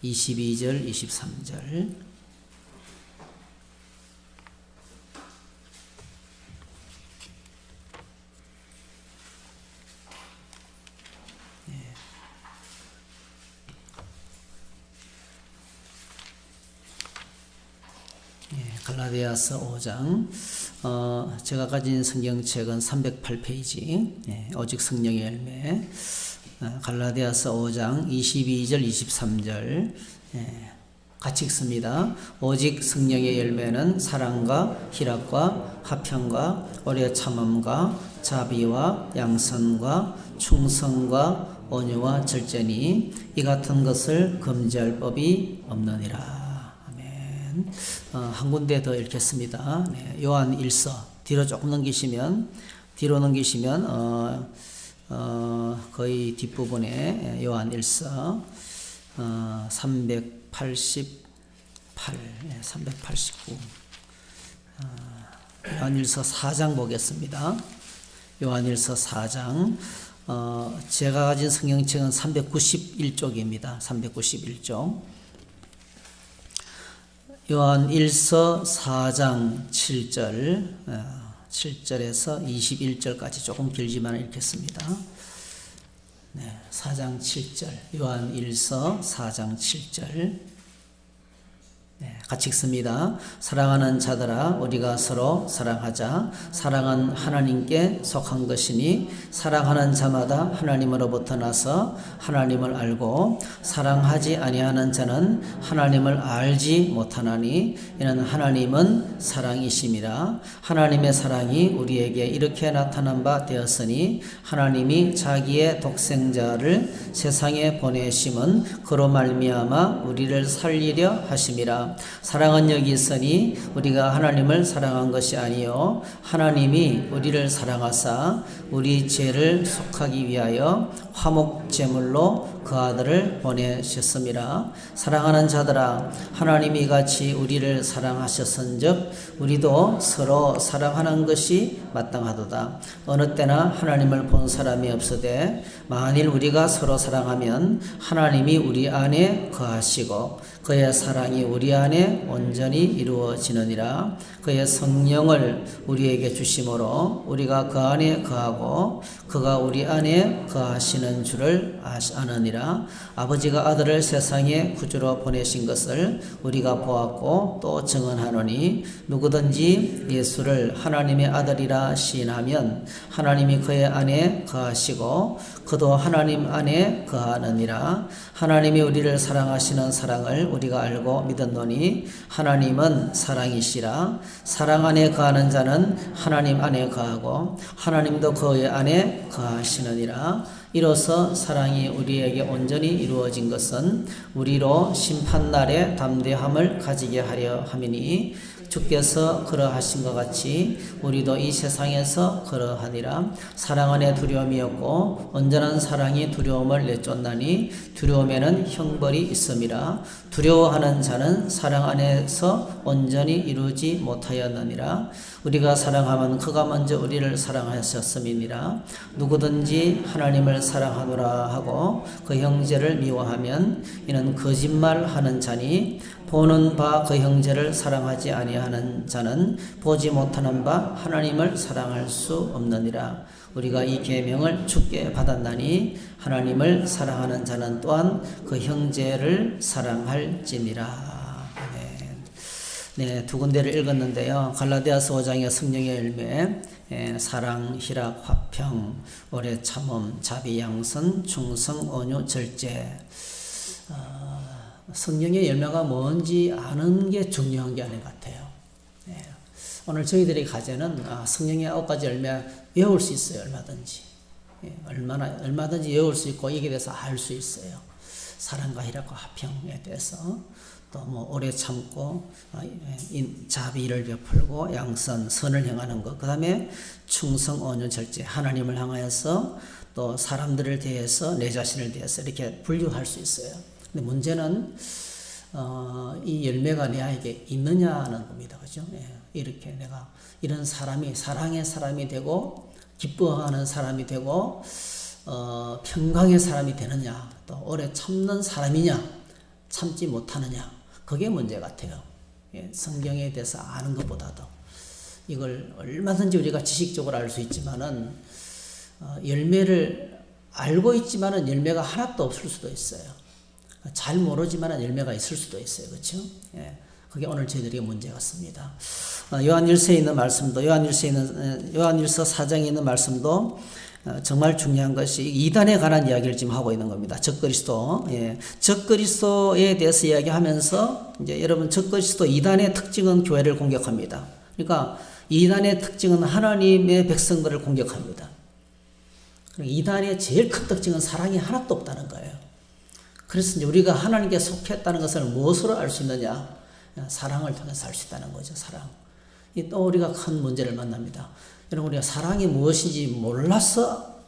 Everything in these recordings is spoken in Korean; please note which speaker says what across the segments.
Speaker 1: 22절, 23절. 갈라디아서 5장. 제가 가진 성경책은 308페이지. 오직 성령의 열매. 갈라디아서 5장 22절, 23절. 같이 읽습니다. 오직 성령의 열매는 사랑과 희락과 화평과 오래 참음과 자비와 양선과 충성과 온유와 절제니 이 같은 것을 금지할 법이 없느니라. 한 군데 더 읽겠습니다. 요한 1서 뒤로 조금 넘기시면 거의 뒷부분에 요한 1서 389 요한 1서 4장 보겠습니다. 요한 1서 4장. 제가 가진 성경책은 391쪽입니다. 391쪽. 요한 1서 4장 7절에서 21절까지 조금 길지만 읽겠습니다. 4장 7절. 요한 1서 4장 7절. 같이 읽습니다. 사랑하는 자들아 우리가 서로 사랑하자. 사랑은 하나님께 속한 것이니 사랑하는 자마다 하나님으로부터 나서 하나님을 알고 사랑하지 아니하는 자는 하나님을 알지 못하나니 이는 하나님은 사랑이심이라. 하나님의 사랑이 우리에게 이렇게 나타난 바 되었으니 하나님이 자기의 독생자를 세상에 보내심은 그로 말미암아 우리를 살리려 하심이라. 사랑은 여기 있으니 우리가 하나님을 사랑한 것이 아니요 하나님이 우리를 사랑하사 우리 죄를 속하기 위하여 화목 제물로 그 아들을 보내셨음이라. 사랑하는 자들아 하나님이 같이 우리를 사랑하셨은즉 우리도 서로 사랑하는 것이 마땅하도다. 어느 때나 하나님을 본 사람이 없으되 만일 우리가 서로 사랑하면 하나님이 우리 안에 거하시고 그의 사랑이 우리 안에 온전히 이루어지느니라. 그의 성령을 우리에게 주심으로 우리가 그 안에 거하고 그가 우리 안에 거하시는 줄을 아느니라. 아버지가 아들을 세상에 구주로 보내신 것을 우리가 보았고 또 증언하노니 누구든지 예수를 하나님의 아들이라 시인하면 하나님이 그의 안에 거하시고 그도 하나님 안에 거하느니라. 하나님이 우리를 사랑하시는 사랑을 우리가 알고 믿었노니 하나님은 사랑이시라. 사랑 안에 거하는 자는 하나님 안에 거하고 하나님도 그의 안에 거하시느니라. 이로써 사랑이 우리에게 온전히 이루어진 것은 우리로 심판날에 담대함을 가지게 하려 함이니 주께서 그러하신 것 같이 우리도 이 세상에서 그러하니라. 사랑 안에 두려움이 없고 온전한 사랑이 두려움을 내쫓나니 두려움에는 형벌이 있음이라. 두려워하는 자는 사랑 안에서 온전히 이루지 못하였느니라. 우리가 사랑하면 그가 먼저 우리를 사랑하셨음이니라. 누구든지 하나님을 사랑하노라 하고 그 형제를 미워하면 이는 거짓말하는 자니 보는 바 그 형제를 사랑하지 아니하는 자는 보지 못하는 바 하나님을 사랑할 수 없느니라. 우리가 이 계명을 주께 받았나니 하나님을 사랑하는 자는 또한 그 형제를 사랑할지니라. 네, 두 군데를 읽었는데요. 갈라디아서 5장의 성령의 열매, 사랑, 희락, 화평, 오래 참음, 자비, 양선, 충성, 온유, 절제. 성령의 열매가 뭔지 아는 게 중요한 게 아닌 것 같아요. 오늘 저희들의 과제는 성령의 9가지 열매 외울 수 있어요. 얼마든지. 얼마든지 외울 수 있고 이게 대해서 알 수 있어요. 사랑과 희락과 화평에 대해서 또 오래 참고 자비를 베풀고 양선, 선을 행하는 것. 그 다음에 충성, 온유, 절제. 하나님을 향하여서 또 사람들을 대해서 내 자신을 대해서 이렇게 분류할 수 있어요. 근데 문제는 이 열매가 내 안에 있느냐는 겁니다. 그죠? 이렇게 내가 이런 사람이 사랑의 사람이 되고 기뻐하는 사람이 되고 평강의 사람이 되느냐, 또 오래 참는 사람이냐, 참지 못하느냐. 그게 문제 같아요. 예, 성경에 대해서 아는 것보다도. 이걸 얼마든지 우리가 지식적으로 알 수 있지만은, 열매를 알고 있지만은 열매가 하나도 없을 수도 있어요. 잘 모르지만은 열매가 있을 수도 있어요. 그렇죠? 예. 그게 오늘 저희들의 문제 같습니다. 요한일서에 있는 말씀도, 요한일서 4장에 있는 말씀도 정말 중요한 것이 이단에 관한 이야기를 지금 하고 있는 겁니다. 적그리스도. 예. 적그리스도에 대해서 이야기하면서 이제 여러분 적그리스도 이단의 특징은 교회를 공격합니다. 그러니까 이단의 특징은 하나님의 백성들을 공격합니다. 이단의 제일 큰 특징은 사랑이 하나도 없다는 거예요. 그래서 이제 우리가 하나님께 속했다는 것을 무엇으로 알 수 있느냐? 사랑을 통해서 알 수 있다는 거죠. 사랑. 또 우리가 큰 문제를 만납니다. 여러분, 우리가 사랑이 무엇인지 몰라서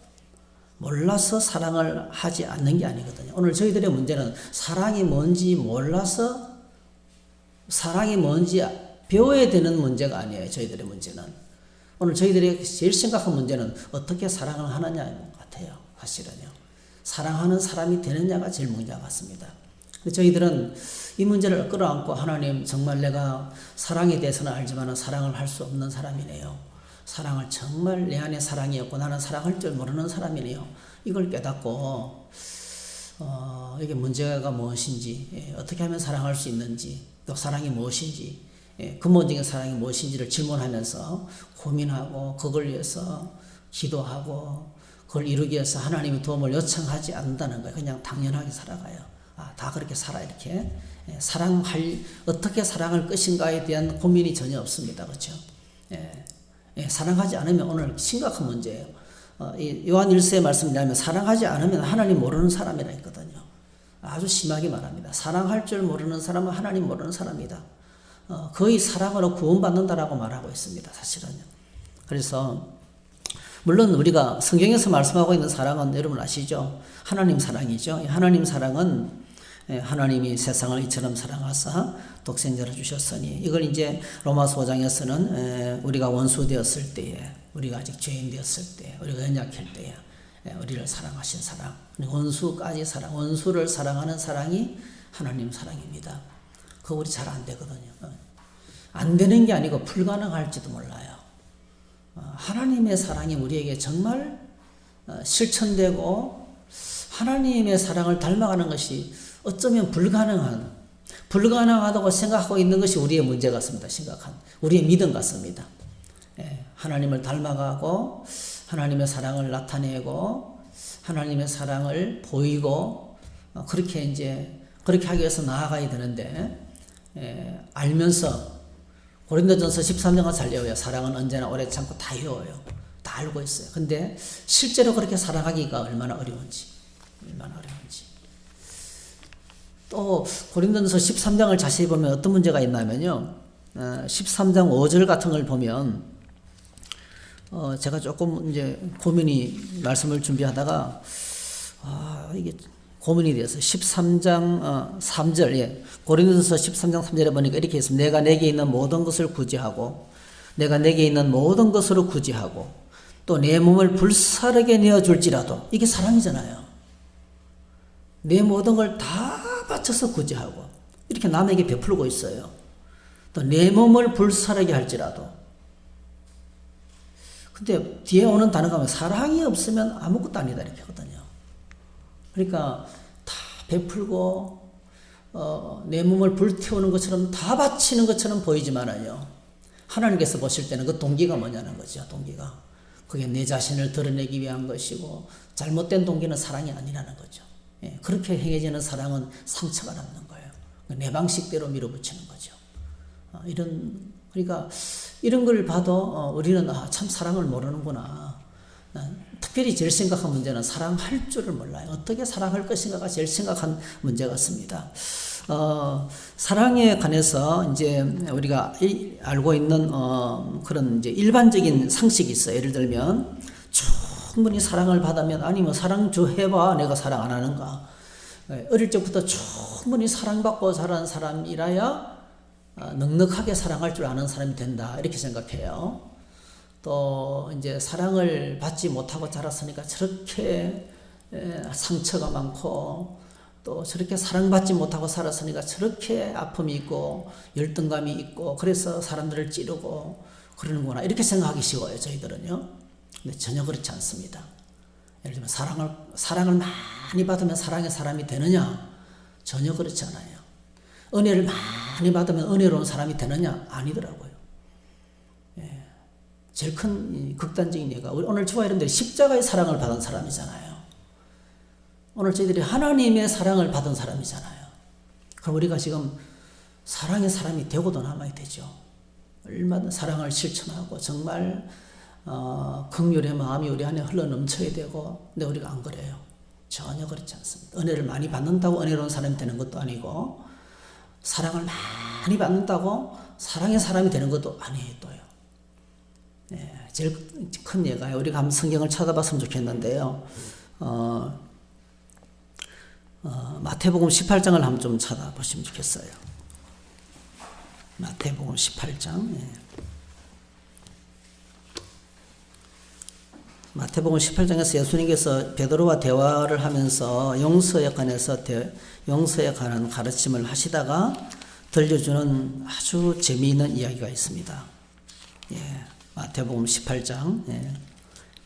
Speaker 1: 사랑을 하지 않는 게 아니거든요. 오늘 저희들의 문제는 사랑이 뭔지 몰라서 사랑이 뭔지 배워야 되는 문제가 아니에요. 저희들의 문제는. 오늘 저희들의 제일 심각한 문제는 어떻게 사랑을 하느냐인 것 같아요. 사실은요. 사랑하는 사람이 되느냐가 제일 문제 같습니다. 저희들은 이 문제를 끌어안고 하나님, 정말 내가 사랑에 대해서는 알지만 사랑을 할 수 없는 사람이네요. 사랑을 정말 내 안에 사랑이 없고 나는 사랑할 줄 모르는 사람이네요. 이걸 깨닫고 이게 문제가 무엇인지, 어떻게 하면 사랑할 수 있는지, 또 사랑이 무엇인지, 근본적인 사랑이 무엇인지를 질문하면서 고민하고 그걸 위해서 기도하고 그걸 이루기 위해서 하나님의 도움을 요청하지 않는다는 거예요. 그냥 당연하게 살아가요. 다 그렇게 살아. 이렇게 어떻게 사랑할 것인가에 대한 고민이 전혀 없습니다. 그렇죠? 사랑하지 않으면 오늘 심각한 문제예요. 요한일서의 말씀이라면 사랑하지 않으면 하나님 모르는 사람이라 했거든요. 아주 심하게 말합니다. 사랑할 줄 모르는 사람은 하나님 모르는 사람이다. 거의 사랑으로 구원받는다라고 말하고 있습니다. 사실은요. 그래서 물론 우리가 성경에서 말씀하고 있는 사랑은 여러분 아시죠? 하나님 사랑이죠. 하나님 사랑은 하나님이 세상을 이처럼 사랑하사 독생자를 주셨으니, 이걸 이제 로마서 5장에서는 우리가 원수 되었을 때에, 우리가 아직 죄인 되었을 때, 우리가 연약할 때에 우리를 사랑하신 사랑, 원수까지 원수를 사랑하는 사랑이 하나님 사랑입니다. 그거 우리 잘 안 되거든요. 안 되는 게 아니고 불가능할지도 몰라요. 하나님의 사랑이 우리에게 정말 실천되고 하나님의 사랑을 닮아가는 것이 어쩌면 불가능하다고 생각하고 있는 것이 우리의 문제 같습니다. 심각한 우리의 믿음 같습니다. 하나님을 닮아가고 하나님의 사랑을 나타내고 하나님의 사랑을 보이고 그렇게 하기 위해서 나아가야 되는데, 알면서 고린도전서 13장은 잘 외워요. 사랑은 언제나 오래 참고 다 외워요. 다 알고 있어요. 근데 실제로 그렇게 사랑하기가 얼마나 어려운지. 또 고린도전서 13장을 자세히 보면 어떤 문제가 있냐면요. 13장 5절 같은 걸 보면 제가 조금 이제 말씀을 준비하다가 이게 고민이 되어서 13장 3절, 고린도전서 13장 3절에 보니까 이렇게 있습니다. 내가 내게 있는 모든 것을 구제하고 내가 내게 있는 모든 것으로 구제하고 또 내 몸을 불사르게 내어줄지라도, 이게 사랑이잖아요. 내 모든 걸 다 바쳐서 구제하고 이렇게 남에게 베풀고 있어요. 또 내 몸을 불사르게 할지라도. 근데 뒤에 오는 단어가 뭐예요? 사랑이 없으면 아무것도 아니다 이렇게 하거든요. 그러니까 다 베풀고 내 몸을 불태우는 것처럼 다 바치는 것처럼 보이지만은요, 하나님께서 보실 때는 그 동기가 뭐냐는 거죠. 동기가 그게 내 자신을 드러내기 위한 것이고 잘못된 동기는 사랑이 아니라는 거죠. 그렇게 행해지는 사랑은 상처가 남는 거예요. 내 방식대로 밀어붙이는 거죠. 그러니까 이런 걸 봐도 우리는 참 사랑을 모르는구나. 특별히 제일 심각한 문제는 사랑할 줄을 몰라요. 어떻게 사랑할 것인가가 제일 심각한 문제 같습니다. 사랑에 관해서 이제 우리가 알고 있는 그런 이제 일반적인 상식이 있어요. 예를 들면 충분히 사랑을 받으면, 아니면 사랑 좀 해봐, 내가 사랑 안 하는가. 어릴 적부터 충분히 사랑받고 자란 사람이라야 넉넉하게 사랑할 줄 아는 사람이 된다, 이렇게 생각해요. 또 이제 사랑을 받지 못하고 자랐으니까 저렇게 상처가 많고 또 저렇게 사랑받지 못하고 살았으니까 저렇게 아픔이 있고 열등감이 있고 그래서 사람들을 찌르고 그러는구나 이렇게 생각하기 쉬워요 저희들은요. 근데 전혀 그렇지 않습니다. 예를 들면 사랑을 많이 받으면 사랑의 사람이 되느냐? 전혀 그렇지 않아요. 은혜를 많이 받으면 은혜로운 사람이 되느냐? 아니더라고요. 예. 제일 큰 극단적인 예가 오늘 저와 여러분들이 십자가의 사랑을 받은 사람이잖아요. 오늘 저희들이 하나님의 사랑을 받은 사람이잖아요. 그럼 우리가 지금 사랑의 사람이 되고도 남아야 되죠. 얼마나 사랑을 실천하고 정말 긍휼의 마음이 우리 안에 흘러 넘쳐야 되고 근데 우리가 안 그래요. 전혀 그렇지 않습니다. 은혜를 많이 받는다고 은혜로운 사람이 되는 것도 아니고 사랑을 많이 받는다고 사랑의 사람이 되는 것도 아니에요. 또요. 네, 제일 큰 예가요. 우리가 한번 성경을 찾아봤으면 좋겠는데요. 마태복음 18장을 한번 좀 찾아보시면 좋겠어요. 마태복음 18장. 예. 마태복음 18장에서 예수님께서 베드로와 대화를 하면서 용서에 관한 가르침을 하시다가 들려주는 아주 재미있는 이야기가 있습니다. 예. 마태복음 18장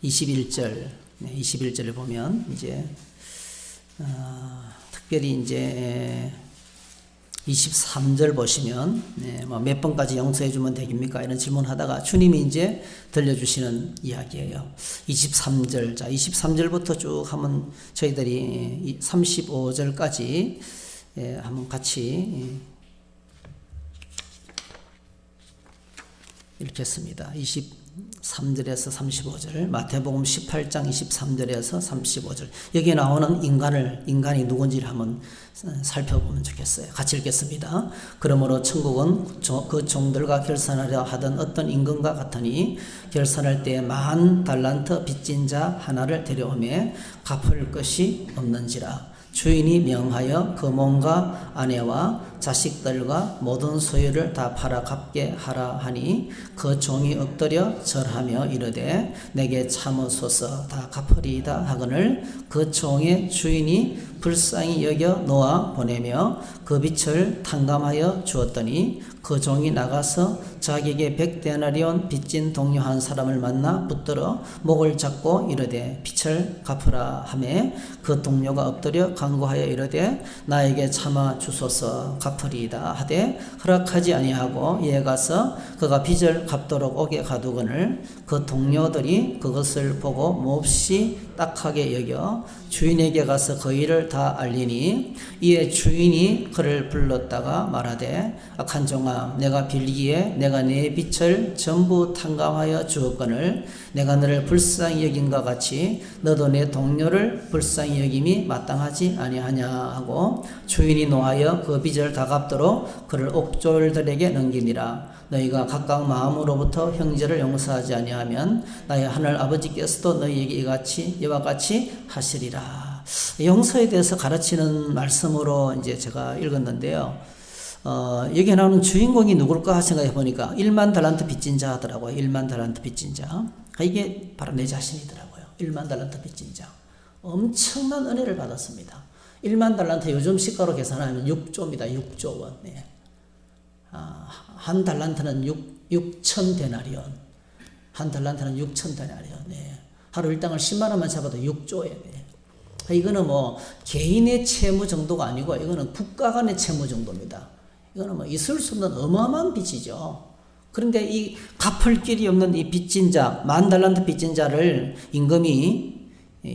Speaker 1: 21절 21절을 보면 이제 특별히 이제 23절 보시면 몇 번까지 용서해 주면 되겠습니까? 이런 질문하다가 주님이 이제 들려주시는 이야기예요. 23절. 자, 23절부터 쭉 한번 저희들이 35절까지 한번 같이 읽겠습니다. 23절에서 35절, 마태복음 18장 23절에서 35절. 여기에 나오는 인간이 누군지를 한번 살펴보면 좋겠어요. 같이 읽겠습니다. 그러므로 천국은 그 종들과 결산하려 하던 어떤 임금과 같으니 결산할 때 10,000달란트 빚진 자 하나를 데려오매 갚을 것이 없는지라. 주인이 명하여 그 몸과 아내와 자식들과 모든 소유를 다 팔아 갚게 하라 하니 그 종이 엎드려 절하며 이르되 내게 참으소서 다 갚으리이다 하거늘 그 종의 주인이 불쌍히 여겨 놓아 보내며 그 빚을 탕감하여 주었더니 그 종이 나가서 자기에게 100데나리온 빚진 동료 한 사람을 만나 붙들어 목을 잡고 이르되 빚을 갚으라 하매 그 동료가 엎드려 간구하여 이르되 나에게 참아 주소서 갚으리이다 하되 허락하지 아니하고 이에 가서 그가 빚을 갚도록 오게 가두거늘 그 동료들이 그것을 보고 몹시 딱하게 여겨 주인에게 가서 그 일을 다 알리니 이에 주인이 그를 불렀다가 말하되 악한 종아 내가 빌기에 내가 네 빚을 전부 탕감하여 주었거늘 내가 너를 불쌍히 여긴과 같이 너도 내 동료를 불쌍히 여김이 마땅하지 아니하냐 하고 주인이 노하여 그 빚을 다 갚도록 그를 옥졸들에게 넘기니라. 너희가 각각 마음으로부터 형제를 용서하지 아니하면 나의 하늘 아버지께서도 너희에게 이와 같이 하시리라. 용서에 대해서 가르치는 말씀으로 이제 제가 읽었는데요. 여기에 나오는 주인공이 누굴까 생각해 보니까 10,000달란트 빚진 자 하더라고요. 10,000달란트 빚진 자. 이게 바로 내 자신이더라고요. 10,000달란트 빚진 자. 엄청난 은혜를 받았습니다. 10,000달란트 요즘 시가로 계산하면 6조입니다. 6조 원. 네. 한 달란트는 6,000데나리온. 한 달란트는 6,000데나리온. 네. 하루 일당을 10만 원만 잡아도 6조에. 네. 이거는 뭐 개인의 채무 정도가 아니고 이거는 국가 간의 채무 정도입니다. 이거는 뭐 있을 수 없는 어마어마한 빚이죠. 그런데 이 갚을 길이 없는 이 빚진 자, 10,000달란트 빚진 자를 임금이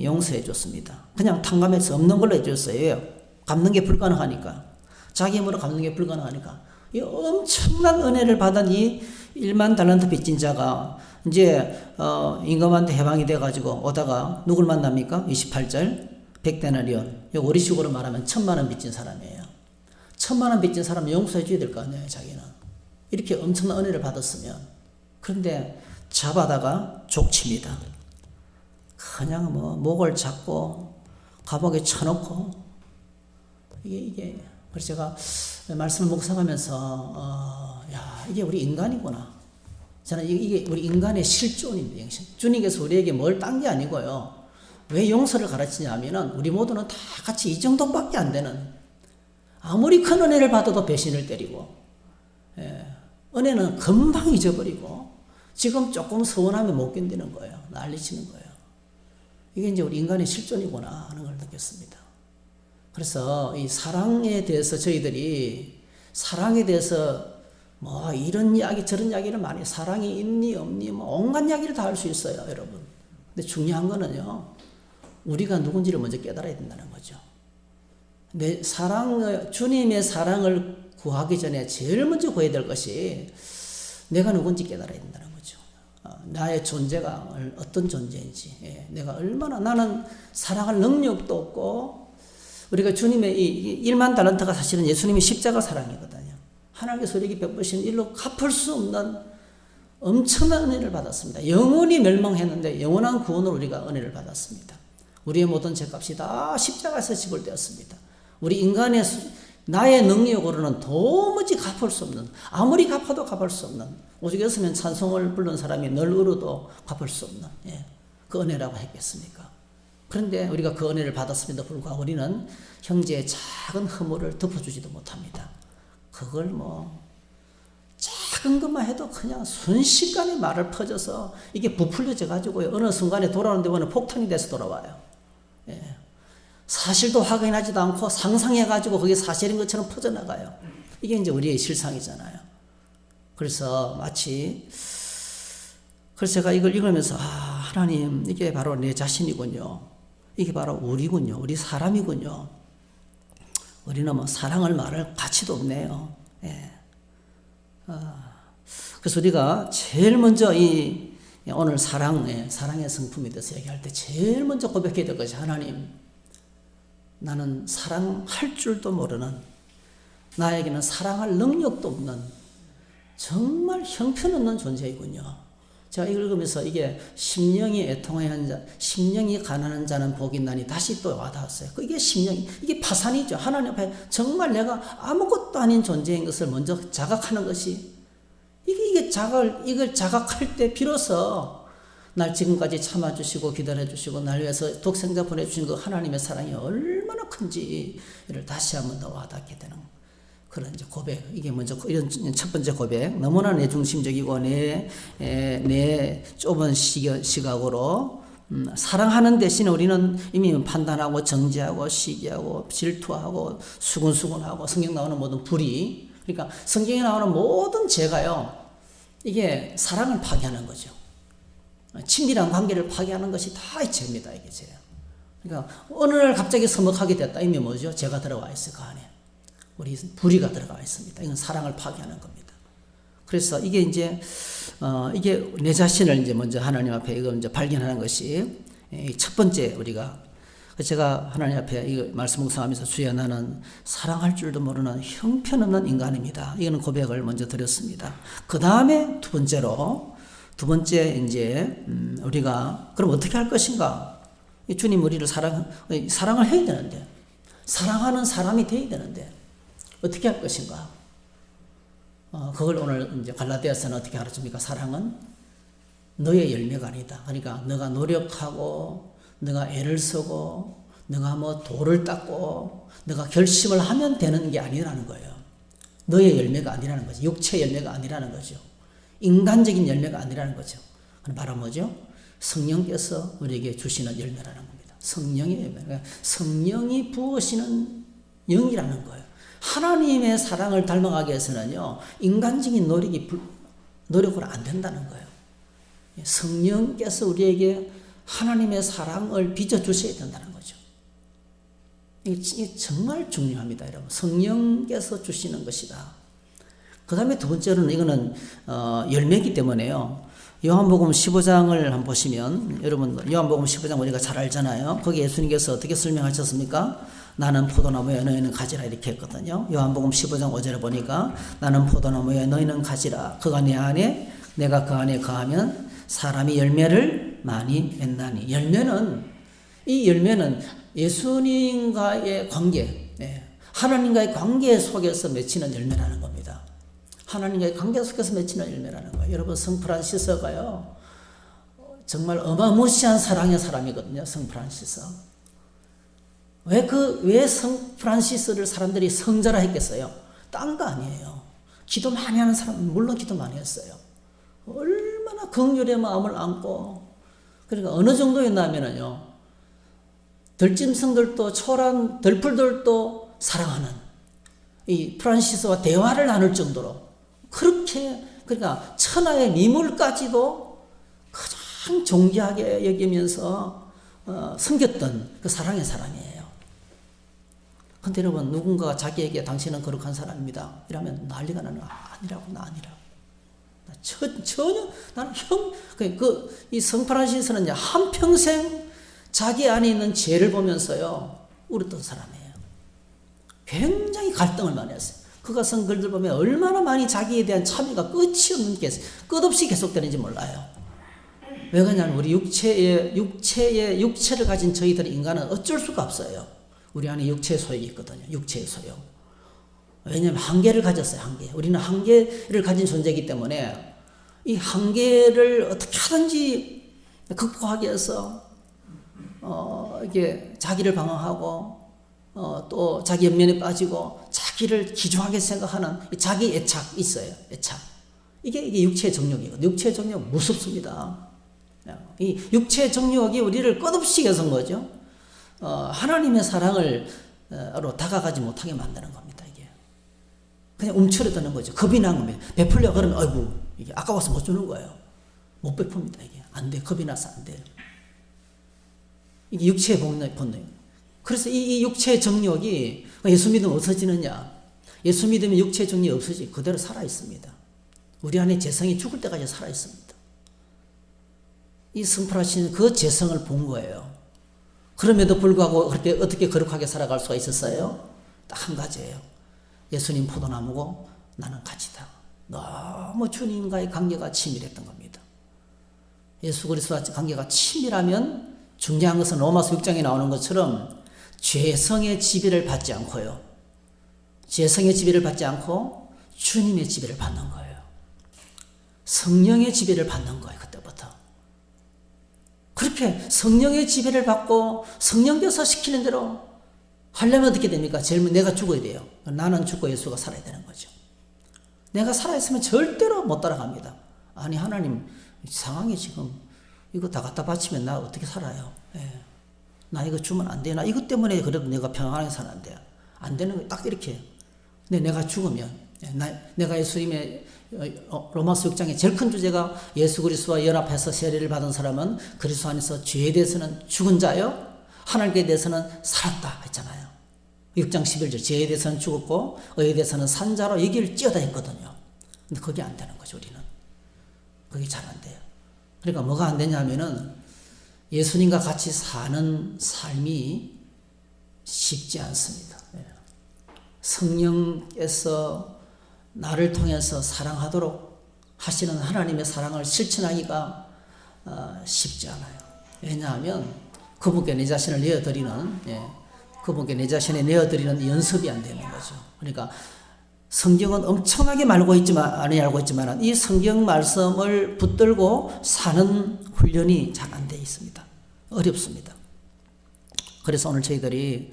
Speaker 1: 용서해 줬습니다. 그냥 탕감해서 없는 걸로 해줬어요. 갚는 게 불가능하니까. 자기 힘으로 갚는 게 불가능하니까. 이 엄청난 은혜를 받은 이 10,000달란트 빚진 자가 이제 임금한테 해방이 돼가지고 오다가 누굴 만납니까? 28절 100데나리온. 우리식으로 말하면 1,000,000원 빚진 사람이에요. 1,000,000원 빚진 사람 용서해 줘야 될 거 아니에요, 자기는. 이렇게 엄청난 은혜를 받았으면. 그런데 잡아다가 족칩니다. 그냥 뭐 목을 잡고 감옥에 쳐놓고 이게 그래서 제가 말씀을 묵상하면서 이게 우리 인간이구나. 저는 이게 우리 인간의 실존입니다. 주님께서 우리에게 뭘 딴 게 아니고요. 왜 용서를 가르치냐면은 우리 모두는 다 같이 이 정도밖에 안 되는, 아무리 큰 은혜를 받아도 배신을 때리고, 은혜는 금방 잊어버리고 지금 조금 서운하면 못 견디는 거예요. 난리치는 거예요. 이게 이제 우리 인간의 실존이구나 하는 걸 느꼈습니다. 그래서 이 사랑에 대해서 저희들이 사랑에 대해서 뭐 이런 이야기 저런 이야기를 많이, 사랑이 있니 없니 뭐 온갖 이야기를 다 할 수 있어요, 여러분. 근데 중요한 거는요, 우리가 누군지를 먼저 깨달아야 된다는 거죠. 내 사랑, 주님의 사랑을 구하기 전에 제일 먼저 구해야 될 것이 내가 누군지 깨달아야 된다는 거죠. 나의 존재가 어떤 존재인지, 내가 얼마나, 나는 사랑할 능력도 없고, 우리가 주님의 이 1만 달란트가 사실은 예수님이 십자가 사랑이거든요. 하나님께서 우리에게 베푸신 일로 갚을 수 없는 엄청난 은혜를 받았습니다. 영원히 멸망했는데 영원한 구원으로 우리가 은혜를 받았습니다. 우리의 모든 죄값이 다 십자가에서 지불되었습니다. 우리 인간의 나의 능력으로는 도무지 갚을 수 없는, 아무리 갚아도 갚을 수 없는, 오죽했으면 찬송을 부른 사람이 늘 울어도 갚을 수 없는, 그 은혜라고 했겠습니까? 그런데 우리가 그 은혜를 받았음에도 불구하고 우리는 형제의 작은 허물을 덮어주지도 못합니다. 그걸 뭐 작은 것만 해도 그냥 순식간에 말을 퍼져서 이게 부풀려져 가지고 어느 순간에 돌아오는데 보면 폭탄이 돼서 돌아와요. 사실도 확인하지도 않고 상상해가지고 그게 사실인 것처럼 퍼져나가요. 이게 이제 우리의 실상이잖아요. 그래서 마치, 그래서 제가 이걸 읽으면서, 하나님, 이게 바로 내 자신이군요. 이게 바로 우리군요. 우리 사람이군요. 우리는 뭐 사랑을 말할 가치도 없네요. 그래서 우리가 제일 먼저 오늘 사랑의 성품에 대해서 얘기할 때 제일 먼저 고백해야 될 것이, 하나님, 나는 사랑할 줄도 모르는, 나에게는 사랑할 능력도 없는 정말 형편없는 존재이군요. 제가 읽으면서 이게 심령이 애통한 자, 심령이 가난한 자는 복이 있나니 다시 또 와닿았어요. 이게 심령이, 이게 파산이죠. 하나님 앞에 정말 내가 아무것도 아닌 존재인 것을 먼저 자각하는 것이, 이걸 자각할 때 비로소 날 지금까지 참아주시고 기다려주시고 날 위해서 독생자 보내주신 그 하나님의 사랑이 얼마나 큰지를 다시 한번 더 와닿게 되는 그런 이제 고백. 이게 먼저 이런 첫 번째 고백. 너무나 내 중심적이고 내 좁은 시각으로 사랑하는 대신에 우리는 이미 판단하고 정죄하고 시기하고 질투하고 수군수군하고 성경 나오는 모든 불의, 그러니까 성경에 나오는 모든 죄가요, 이게 사랑을 파괴하는 거죠. 친밀한 관계를 파괴하는 것이 다 죄입니다. 이게 죄예요. 그러니까 어느 날 갑자기 서먹하게 됐다. 이미 뭐죠? 죄가 들어와 있어요. 그 안에 우리 불의가 들어가 있습니다. 이건 사랑을 파괴하는 겁니다. 그래서 이게 이제 이게 내 자신을 이제 먼저 하나님 앞에 이거 이제 발견하는 것이 첫 번째 우리가, 제가 하나님 앞에 이 말씀 묵상하면서 주여 나는 사랑할 줄도 모르는 형편없는 인간입니다. 이거는 고백을 먼저 드렸습니다. 그 다음에 두 번째 이제 우리가 그럼 어떻게 할 것인가? 주님 우리를 사랑을 해야 되는데, 사랑하는 사람이 돼야 되는데 어떻게 할 것인가? 그걸 오늘 이제 갈라디아서는 어떻게 가르칩니까? 사랑은 너의 열매가 아니다. 그러니까 너가 노력하고 너가 애를 쓰고 너가 뭐 돌을 닦고 너가 결심을 하면 되는 게 아니라는 거예요. 너의 열매가 아니라는 거죠. 육체 열매가 아니라는 거죠. 인간적인 열매가 아니라는 거죠. 그건 바로 뭐죠? 성령께서 우리에게 주시는 열매라는 겁니다. 성령의 열매. 그러니까 성령이 부으시는 영이라는 거예요. 하나님의 사랑을 닮아가기 위해서는요, 인간적인 노력으로 안 된다는 거예요. 성령께서 우리에게 하나님의 사랑을 빚어주셔야 된다는 거죠. 이게 정말 중요합니다, 여러분. 성령께서 주시는 것이다. 그 다음에 두 번째로는 이거는 열매이기 때문에요. 요한복음 15장을 한번 보시면, 여러분 요한복음 15장 우리가 잘 알잖아요. 거기 예수님께서 어떻게 설명하셨습니까? 나는 포도나무에 너희는 가지라 이렇게 했거든요. 요한복음 15장 5절에 보니까 나는 포도나무에 너희는 가지라. 그가 내 안에 내가 그 안에 거하면 사람이 열매를 많이 맺나니. 이 열매는 예수님과의 관계, 하나님과의 관계 속에서 맺히는 열매라는 겁니다. 하나님과의 관계 속에서 맺히는 열매라는 거예요. 여러분, 성 프란시스가요, 정말 어마무시한 사랑의 사람이거든요. 성 프란시스. 왜 성 프란시스를 사람들이 성자라 했겠어요? 딴 거 아니에요. 기도 많이 하는 사람, 물론 기도 많이 했어요. 얼마나 긍휼의 마음을 안고, 그러니까 어느 정도였냐면요, 들짐승들도 초란 들풀들도 사랑하는 이 프란시스와 대화를 나눌 정도로 그렇게, 그러니까 천하의 미물까지도 가장 존귀하게 여기면서 섬겼던 그 사랑의 사람이에요. 근데 여러분, 누군가가 자기에게 당신은 거룩한 사람입니다 이러면 난리가 나는, 아니라고. 전혀 나는 이 성 프란시스는 한평생 자기 안에 있는 죄를 보면서요 울었던 사람이에요. 굉장히 갈등을 많이 했어요. 그가 쓴 글들 보면 얼마나 많이 자기에 대한 참여가 끝없이 계속되는지 몰라요. 왜 그러냐면 우리 육체를 가진 저희들 인간은 어쩔 수가 없어요. 우리 안에 육체의 소욕이 있거든요. 육체의 소욕. 왜냐하면 한계를 가졌어요. 한계. 우리는 한계를 가진 존재이기 때문에 이 한계를 어떻게 하든지 극복하기 위해서 이게 자기를 방어하고 또 자기 연면에 빠지고 자기를 기중하게 생각하는 자기 애착 있어요. 애착. 이게 육체의 정욕이거든요. 육체의 정욕 무섭습니다. 이 육체의 정욕이 우리를 끝없이 계속 거죠. 하나님의 사랑으로 다가가지 못하게 만드는 겁니다. 이게 그냥 움츠러드는 거죠. 겁이 난 거면 베풀려 그러면 아이고 이게 아까워서 못 주는 거예요. 못 베풉니다. 이게 안 돼. 겁이 나서 안 돼요. 이게 육체의 본능. 그래서 이 육체의 정욕이 예수 믿으면 없어지느냐? 예수 믿으면 육체의 정욕이 없어지 그대로 살아 있습니다. 우리 안에 재성이 죽을 때까지 살아 있습니다. 이 성프라시는 그 재성을 본 거예요. 그럼에도 불구하고 그렇게 어떻게 거룩하게 살아갈 수가 있었어요? 딱 한 가지예요. 예수님 포도나무고 나는 가지다. 너무 주님과의 관계가 치밀했던 겁니다. 예수 그리스도와 관계가 치밀하면 중요한 것은 로마서 6장에 나오는 것처럼 죄성의 지배를 받지 않고요. 죄성의 지배를 받지 않고 주님의 지배를 받는 거예요. 성령의 지배를 받는 거예요. 그때부터. 그렇게 성령의 지배를 받고 성령께서 시키는 대로 하려면 어떻게 됩니까? 제일 먼저 내가 죽어야 돼요. 나는 죽고 예수가 살아야 되는 거죠. 내가 살아있으면 절대로 못 따라갑니다. 아니 하나님 상황이 지금 이거 다 갖다 바치면 나 어떻게 살아요? 예. 나 이거 주면 안 돼. 나 이것 때문에 그래도 내가 평안하게 사는데 안 되는 거 딱 이렇게. 근데 내가 죽으면 내가 예수님의 로마서 6장의 제일 큰 주제가 예수 그리스도와 연합해서 세례를 받은 사람은 그리스도 안에서 죄에 대해서는 죽은 자요 하나님께 대해서는 살았다 했잖아요. 6장 11절 죄에 대해서는 죽었고 의에 대해서는 산 자로 얘기를 찌어다 했거든요. 근데 그게 안 되는 거죠. 우리는 그게 잘 안 돼요. 그러니까 뭐가 안 되냐면은 예수님과 같이 사는 삶이 쉽지 않습니다. 성령께서 나를 통해서 사랑하도록 하시는 하나님의 사랑을 실천하기가 쉽지 않아요. 왜냐하면 그분께 내 자신을 내어드리는, 그분께 내 자신을 내어드리는 연습이 안 되는 거죠. 그러니까 성경은 엄청나게 알고 있지만 이 성경 말씀을 붙들고 사는 훈련이 잘 안 돼 있습니다. 어렵습니다. 그래서 오늘 저희들이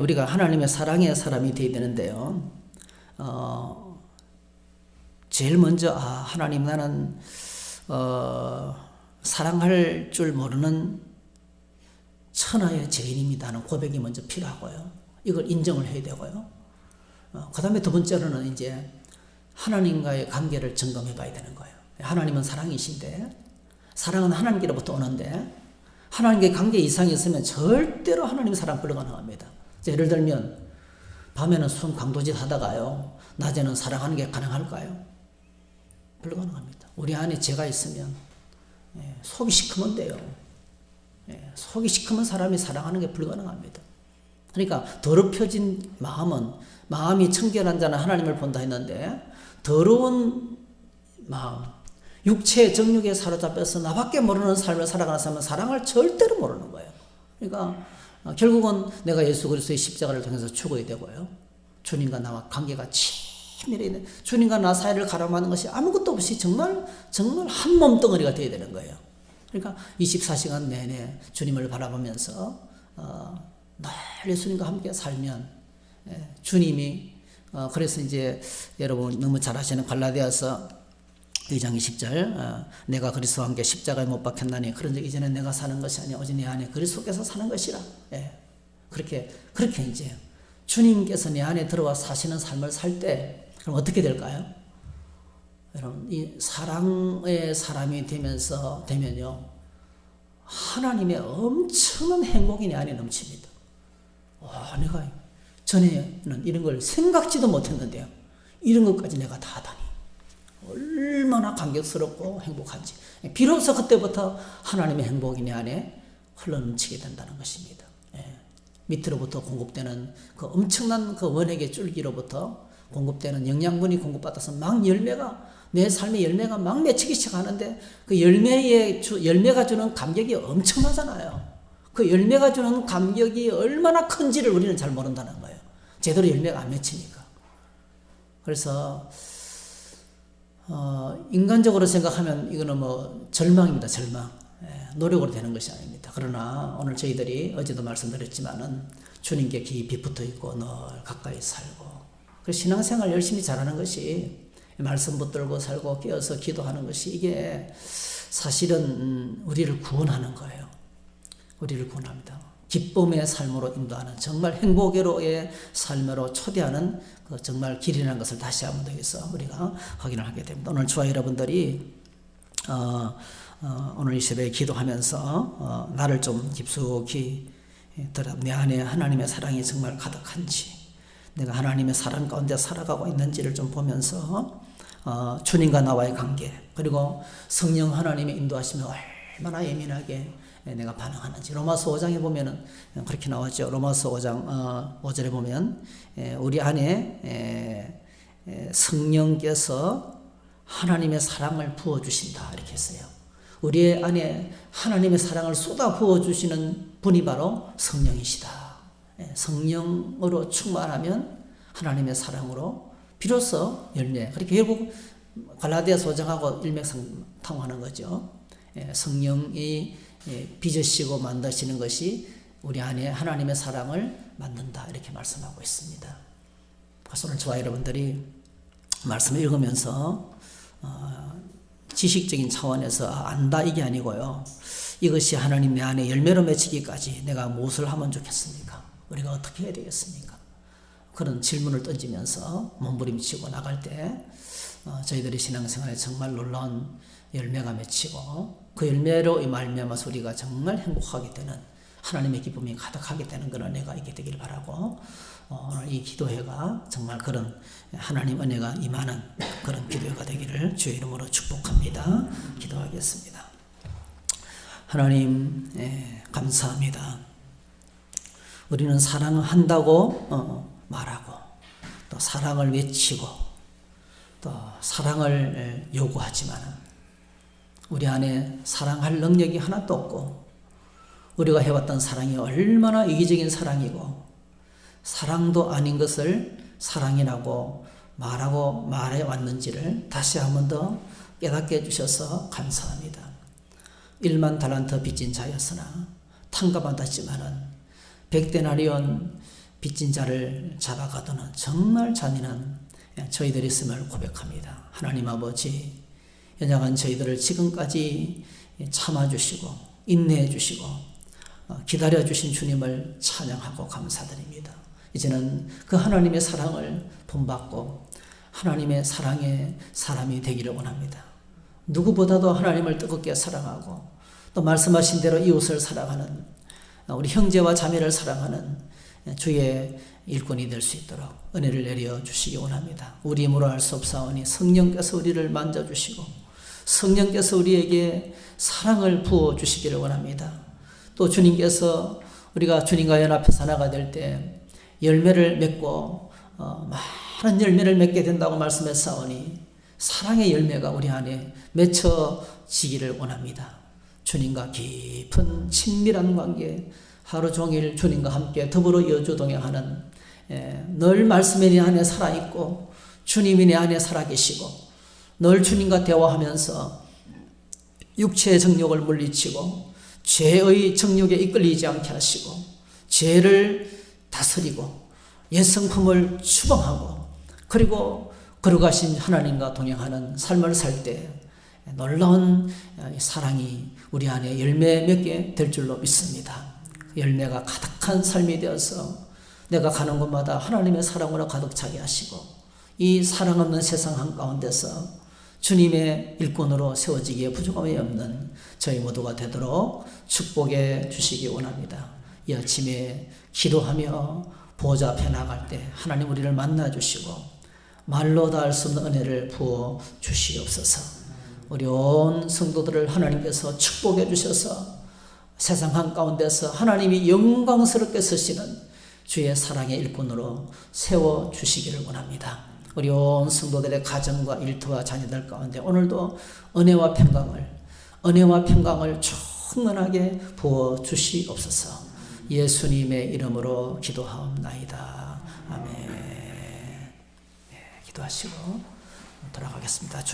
Speaker 1: 우리가 하나님의 사랑의 사람이 되어야 되는데요. 제일 먼저 하나님 나는 사랑할 줄 모르는 천하의 죄인입니다 하는 고백이 먼저 필요하고요. 이걸 인정을 해야 되고요. 그 다음에 두 번째로는 이제 하나님과의 관계를 점검해 봐야 되는 거예요. 하나님은 사랑이신데 사랑은 하나님께로부터 오는데 하나님과의 관계 이상이 있으면 절대로 하나님의 사랑 불가능합니다. 예를 들면 밤에는 순 강도짓 하다가요 낮에는 사랑하는 게 가능할까요? 불가능합니다. 우리 안에 죄가 있으면 속이 시커먼 돼요. 속이 시커먼 사람이 사랑하는 게 불가능합니다. 그러니까 더럽혀진 마음이 청결한 자는 하나님을 본다 했는데 더러운 마음, 육체의 정욕에 사로잡혀서 나밖에 모르는 삶을 살아가는 사람은 사랑을 절대로 모르는 거예요. 그러니까 결국은 내가 예수 그리스도의 십자가를 통해서 죽어야 되고요. 주님과 나와 관계가 내려 있는 주님과 나 사이를 가로막는 것이 아무것도 없이 정말 한 몸덩어리가 되어야 되는 거예요. 그러니까 24시간 내내 주님을 바라보면서 늘 예수님과 함께 살면 주님이 그래서 이제 여러분 너무 잘 아시는 갈라디아서 2장 20절 내가 그리스도와 함께 십자가에 못 박혔나니 그런즉 이제는 내가 사는 것이 아니라 오직 내 안에 그리스도께서 사는 것이라. 그렇게 이제 주님께서 내 안에 들어와 사시는 삶을 살 때 그럼 어떻게 될까요? 여러분 이 사랑의 사람이 되면요 하나님의 엄청난 행복이 내 안에 넘칩니다. 내가 전에는 이런 걸 생각지도 못했는데요. 이런 것까지 내가 다 하다니. 얼마나 감격스럽고 행복한지. 비로소 그때부터 하나님의 행복이 내 안에 흘러넘치게 된다는 것입니다. 밑으로부터 공급되는 그 엄청난 그 원액의 줄기로부터 공급되는 영양분이 공급받아서 막 내 삶의 열매가 막 맺히기 시작하는데 그 열매가 주는 감격이 엄청나잖아요. 그 열매가 주는 감격이 얼마나 큰지를 우리는 잘 모른다는 거예요. 제대로 열매가 안 맺히니까. 그래서 인간적으로 생각하면 이거는 뭐 절망입니다. 절망. 노력으로 되는 것이 아닙니다. 그러나 오늘 저희들이 어제도 말씀드렸지만은 주님께 깊이 붙어 있고 늘 가까이 살고 그 신앙생활 열심히 잘하는 것이 말씀 붙들고 살고 깨어서 기도하는 것이 이게 사실은 우리를 구원하는 거예요. 우리를 구원합니다. 기쁨의 삶으로 인도하는 정말 행복의 삶으로 초대하는 그 정말 길이라는 것을 다시 한번 더 해서 우리가 확인을 하게 됩니다. 오늘 저와 여러분들이 오늘 이 새벽에 기도하면서 나를 좀 깊숙이 내 안에 하나님의 사랑이 정말 가득한지 내가 하나님의 사랑 가운데 살아가고 있는지를 좀 보면서 주님과 나와의 관계 그리고 성령 하나님의 인도하시면 얼마나 예민하게 내가 반응하는지 로마서 5장에 보면은 그렇게 나왔죠. 로마서 5장 5절에 보면 우리 안에 성령께서 하나님의 사랑을 부어주신다 이렇게 했어요. 우리 안에 하나님의 사랑을 쏟아 부어주시는 분이 바로 성령이시다. 성령으로 충만하면 하나님의 사랑으로 비로소 열매. 그렇게 결국 갈라디아서 5장하고 일맥상통하는 거죠. 성령이 빚으시고 만드시는 것이 우리 안에 하나님의 사랑을 만든다 이렇게 말씀하고 있습니다. 그래서 오늘 저와 여러분들이 말씀을 읽으면서 지식적인 차원에서 안다 이게 아니고요. 이것이 하나님 내 안에 열매로 맺히기까지 내가 무엇을 하면 좋겠습니까? 우리가 어떻게 해야 되겠습니까? 그런 질문을 던지면서 몸부림치고 나갈 때 저희들의 신앙생활에 정말 놀라운 열매가 맺히고 그 열매로 말미암아서 우리가 정말 행복하게 되는 하나님의 기쁨이 가득하게 되는 그런 은혜가 있게 되기를 바라고 오늘 이 기도회가 정말 그런 하나님 은혜가 임하는 그런 기도회가 되기를 주의 이름으로 축복합니다. 기도하겠습니다. 하나님 감사합니다. 우리는 사랑한다고 말하고 또 사랑을 외치고 또 사랑을 요구하지만 우리 안에 사랑할 능력이 하나도 없고 우리가 해왔던 사랑이 얼마나 이기적인 사랑이고 사랑도 아닌 것을 사랑이라고 말해왔는지를 다시 한 번 더 깨닫게 해주셔서 감사합니다. 1만 달란트 빚진 자였으나 탕감받았지만은 100데나리온 빚진 자를 잡아가도는 정말 잔인한 저희들이 있음을 고백합니다. 하나님 아버지 연약한 저희들을 지금까지 참아주시고 인내해주시고 기다려주신 주님을 찬양하고 감사드립니다. 이제는 그 하나님의 사랑을 본받고 하나님의 사랑의 사람이 되기를 원합니다. 누구보다도 하나님을 뜨겁게 사랑하고 또 말씀하신 대로 이웃을 사랑하는 우리 형제와 자매를 사랑하는 주의 일꾼이 될 수 있도록 은혜를 내려 주시기 원합니다. 우리 힘으로 할 수 없사오니 성령께서 우리를 만져주시고 성령께서 우리에게 사랑을 부어주시기를 원합니다. 또 주님께서 우리가 주님과 연합해 살아가 될 때 열매를 맺고 많은 열매를 맺게 된다고 말씀했사오니 사랑의 열매가 우리 안에 맺혀지기를 원합니다. 주님과 깊은 친밀한 관계 하루 종일 주님과 함께 더불어 여주 동행하는 늘 말씀이 내 안에 살아있고 주님이 내 안에 살아계시고 늘 주님과 대화하면서 육체의 정욕을 물리치고 죄의 정욕에 이끌리지 않게 하시고 죄를 다스리고 옛성품을 추방하고 그리고 거룩하신 하나님과 동행하는 삶을 살 때 놀라운 사랑이 우리 안에 열매 맺게 될 줄로 믿습니다. 열매가 가득한 삶이 되어서 내가 가는 곳마다 하나님의 사랑으로 가득 차게 하시고 이 사랑 없는 세상 한가운데서 주님의 일꾼으로 세워지기에 부족함이 없는 저희 모두가 되도록 축복해 주시기 원합니다. 이 아침에 기도하며 보호자 앞에 나갈 때 하나님 우리를 만나 주시고 말로 다 할 수 없는 은혜를 부어 주시옵소서. 우리 온 성도들을 하나님께서 축복해 주셔서 세상 한가운데서 하나님이 영광스럽게 쓰시는 주의 사랑의 일꾼으로 세워 주시기를 원합니다. 우리 온 성도들의 가정과 일터와 자녀들 가운데 오늘도 은혜와 평강을 충만하게 부어 주시옵소서. 예수님의 이름으로 기도하옵나이다. 아멘. 네, 기도하시고 돌아가겠습니다. 주의